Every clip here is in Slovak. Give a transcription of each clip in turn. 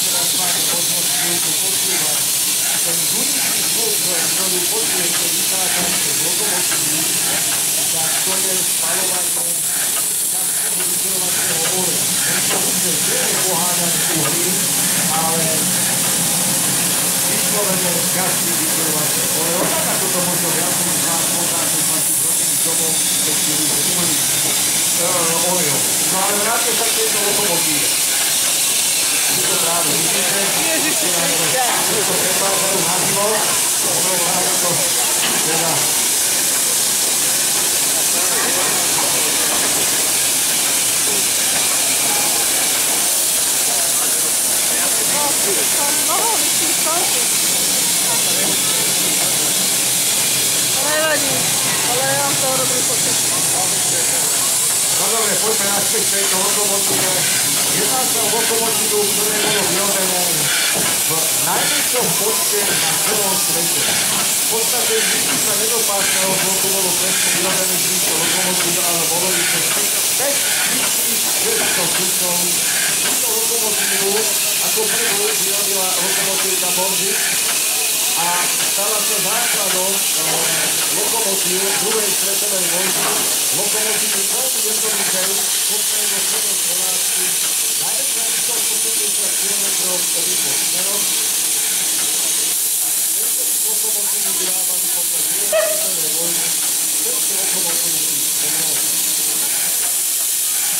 teraz máte možnosť chvíľku počúvať ten hudobný zvuk, ktorý počujete vychádzajúce z lokomotívy, tak to je spaľovanie častého vykurovacieho oleja. Tento účel nie je poháňaný uhlím, ale vyslovene častý vykurovací olej. Tak ako to možno viacej z vás poznáte z vašich rodinných domov, keď si uhlím olejom. No ale vráťme sa k tejto lokomotíve. Tu to práve vidíte. Ježiši Kriste. Tu to predvážajú na živo. Omlovajú to teda. Mohol byť tým skončiť. Nevadí, ale ja vám to robím pocit. No dobre, poďme naspäť k tejto lokomotíve. Jedná sa o lokomotívu, ktoré bolo vyrobené v najväčšom počte na celom svete. V podstate vždy sa nedopáčalo, koľko bolo presne vyrobených týchto lokomotív, ale bolo ich 5600 kusov. Túto lokomotívu ako prvú vyrobila lokomotívka Boržik a stala sa základom lokomotív druhej svetovej vojny. Lokomotívy veľmi jednoduchej, schopnej vo strednom Slovácku, najväčšia 180 km obývou smerom. A tento lokomotívy vyrábali počas druhej svetovej vojny všetky lokomotívy Európy.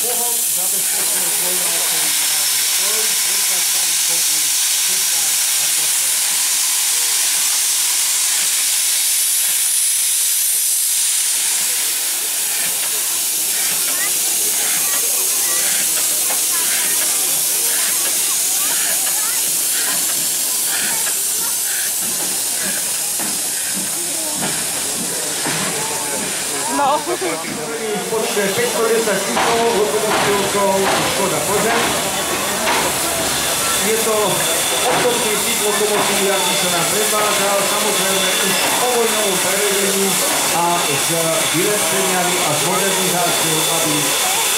Pohon zabezpečuje dvojnásobný stroj, prekračaný schopný česká atmosféra. No. V počte 510 kusov lokomotívkov Škoda Plzeň. Je to obdobný typ lokomotívy, aký sa nám predvážal, samozrejme už po vojnovom prevedení a s vylepšeniami a s modernizáciou, aby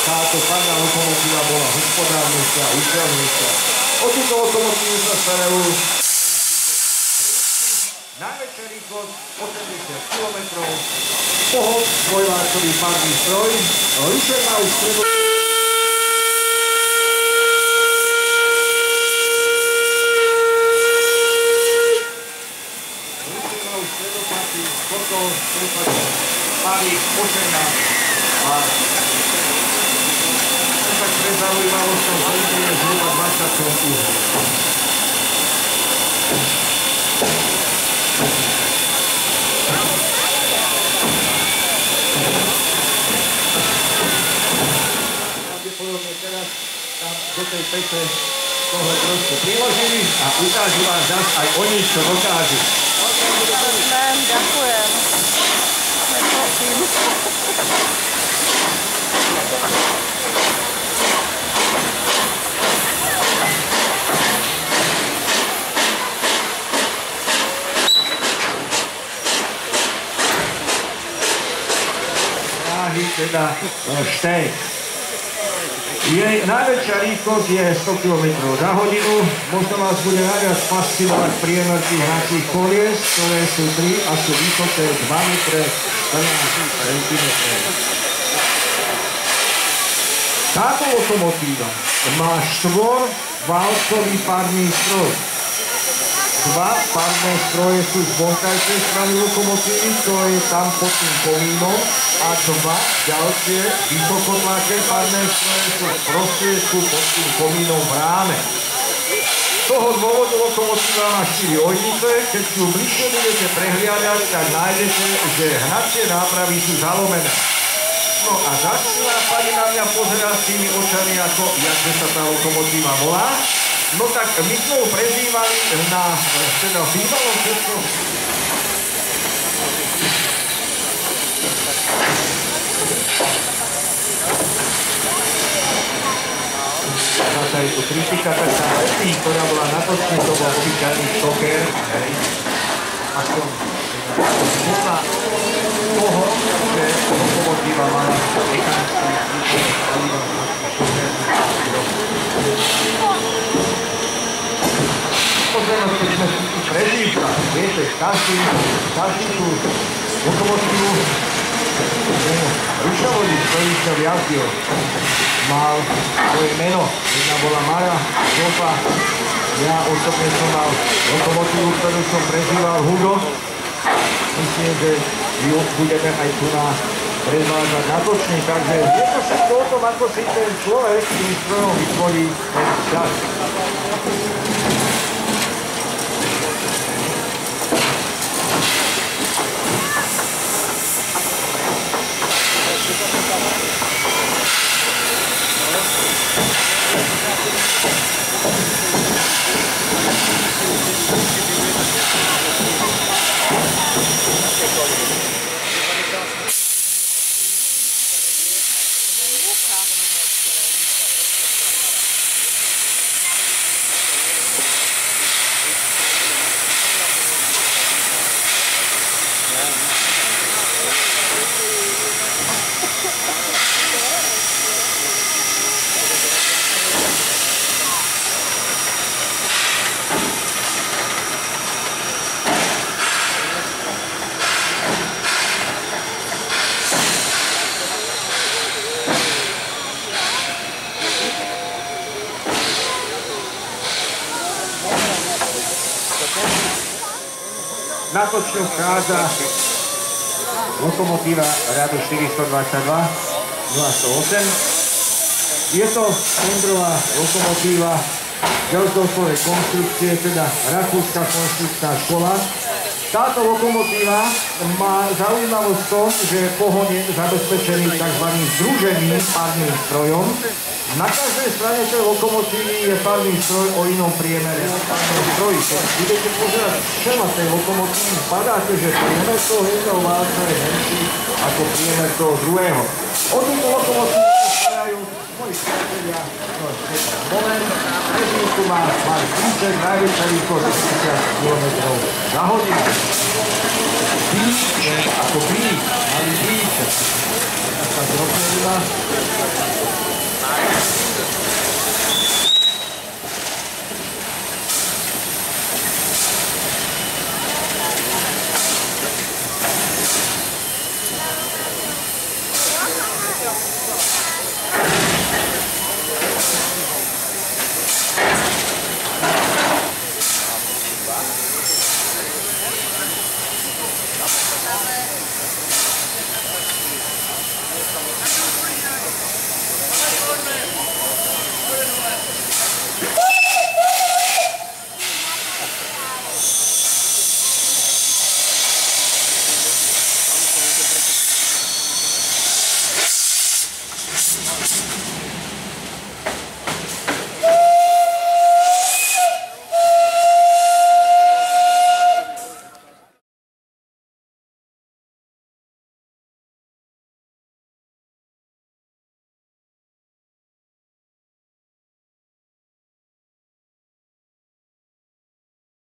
táto parná lokomotíva bola hospodárnejšia a účelnejšia. O túto lokomotívu sa starajú najväčšia rýchlosť 80 km, pohon dvojváčový parný stroj, rušená už stredopatý, toto parý počená a tak pre zaujímavosťou zrejme je zhruba 20 uhlí. Pravdepodobne teraz tam do tej peče tohle trošku priložili a ukážu vám zase aj oni, čo dokážu. Rozumiem, ďakujem. Neprosím. Teda Štejk. Jej najväčšia rýchlosť je 100 km za hodinu. Možno vás bude najviac fascinovať priemer tých hnacích kolies, ktoré sú 3 a sú vysoké 2 metre 14 cm. Táto lokomotíva má 4-válcový parný stroj. 2 parné stroje sú z vonkajšej strany lokomotívy, to je tam pod tým komínom, a 2 ďalšie vysokotlaké parné stroje sú v prostriedku pod tým komínom v ráme. Z toho dôvodu lokomotíva má 4 ojnice, keď si ju bližšie budete prehliadať, tak nájdete, že hnacie nápravy sú zalomené. No a začína pani na mňa pozerať s tými očami, ako jakže sa tá lokomotíva volá. No tak my sme ho prezývali na teda bývalom českom. Zasa je tu kritika, tak tá pesní, ktorá bola natočná, to bol obyčajný šoker, hej. A som podľa toho, že lokomotíva mala mechanický šoker. viete, každý tú lokomotívu rušavodič, ktorý sa vjazdil, mal svoje meno. Jedna bola Mara, Zopa. Ja osobne som mal lokomotívu, ktorú som prezýval Hugo. Myslím, že ju budeme aj tu na predvážať natočný, takže je to všetko o tom, ako si ten človek s tým strojom vytvorí ten vzťah. Natočne vchádza lokomotíva riadu 422 0108. Je to tendrová lokomotíva Geldolfovej konštrukcie, teda rakúska konštrukčná škola. Táto lokomotíva má zaujímavosť v tom, že pohon je zabezpečený tzv. Združeným párnym strojom. Na každej strane tej lokomotívy je párny stroj o inom priemere. Keď budete pozerať šema tej lokomotívy, padáte, že priemer toho jedného válca je menší ako priemer toho druhého. O túto lokomotívu starajú moji priatelia Moment. Prezivku má Kríček, najväčšia rýchlosť 60 km za hodinu. Kríček, ako kríč, malý kríček. Taká zrozmenila.